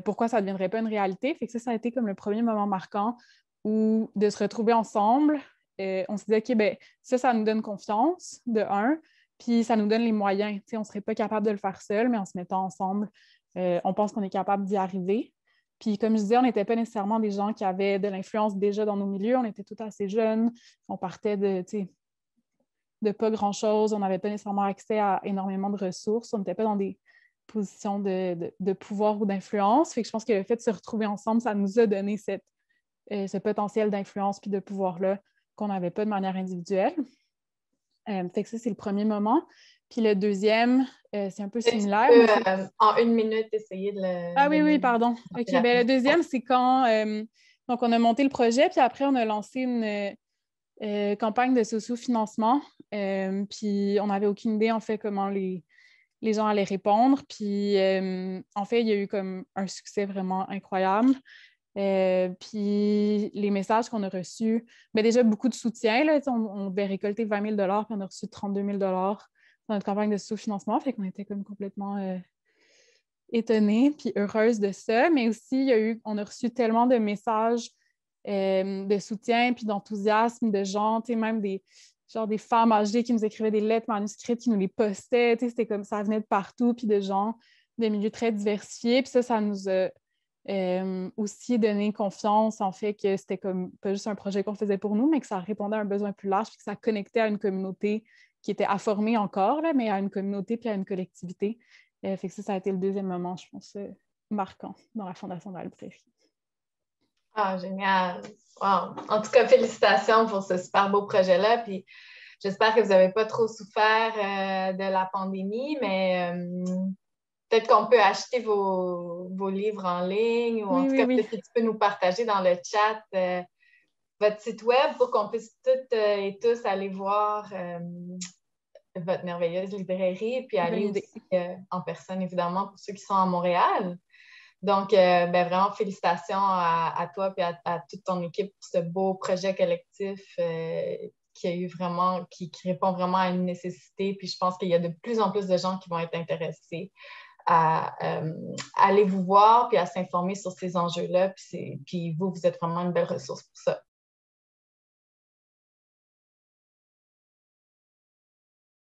Pourquoi ça ne deviendrait pas une réalité? Fait que ça a été comme le premier moment marquant où de se retrouver ensemble, on s'est dit, OK, ben ça nous donne confiance, de un, puis ça nous donne les moyens. On ne serait pas capable de le faire seul, mais en se mettant ensemble, on pense qu'on est capable d'y arriver. Puis comme je disais, on n'était pas nécessairement des gens qui avaient de l'influence déjà dans nos milieux. On était tous assez jeunes. On partait de pas grand-chose. On n'avait pas nécessairement accès à énormément de ressources. On n'était pas dans des positions de pouvoir ou d'influence. Fait que je pense que le fait de se retrouver ensemble, ça nous a donné ce potentiel d'influence puis de pouvoir-là qu'on n'avait pas de manière individuelle. Fait que ça, c'est le premier moment. Puis le deuxième, c'est un peu similaire. Tu peux, en 1 minute, essayer de le... Ah oui, pardon. OK, ben le deuxième, c'est quand... donc, on a monté le projet, puis après, on a lancé une campagne de socio-financement. Puis on n'avait aucune idée, en fait, comment les gens allaient répondre. Puis, en fait, il y a eu comme un succès vraiment incroyable. Puis les messages qu'on a reçus, bien déjà beaucoup de soutien. Là, on devait récolter 20 000 $, puis on a reçu 32 000 $ dans notre campagne de sous-financement. Fait qu'on était comme complètement étonnés puis heureuses de ça. Mais aussi, on a reçu tellement de messages de soutien puis d'enthousiasme de gens, même des femmes âgées qui nous écrivaient des lettres manuscrites, qui nous les postaient. C'était comme ça venait de partout, puis de gens de milieux très diversifiés. Puis ça nous a aussi donné confiance en fait que c'était comme pas juste un projet qu'on faisait pour nous, mais que ça répondait à un besoin plus large, puis que ça connectait à une communauté qui était à former encore, là, mais à une communauté puis à une collectivité. Fait que ça a été le deuxième moment, je pense, marquant dans la fondation de la librairie. Ah, génial! Wow. En tout cas, félicitations pour ce super beau projet-là. Puis j'espère que vous n'avez pas trop souffert de la pandémie, mais peut-être qu'on peut acheter vos livres en ligne ou en tout cas, peut-être que tu peux nous partager dans le chat votre site web pour qu'on puisse toutes et tous aller voir votre merveilleuse librairie puis aller aussi en personne, évidemment, pour ceux qui sont à Montréal. Donc, vraiment, félicitations à toi et à toute ton équipe pour ce beau projet collectif qui répond vraiment à une nécessité. Puis je pense qu'il y a de plus en plus de gens qui vont être intéressés à aller vous voir puis à s'informer sur ces enjeux-là. Puis vous êtes vraiment une belle ressource pour ça.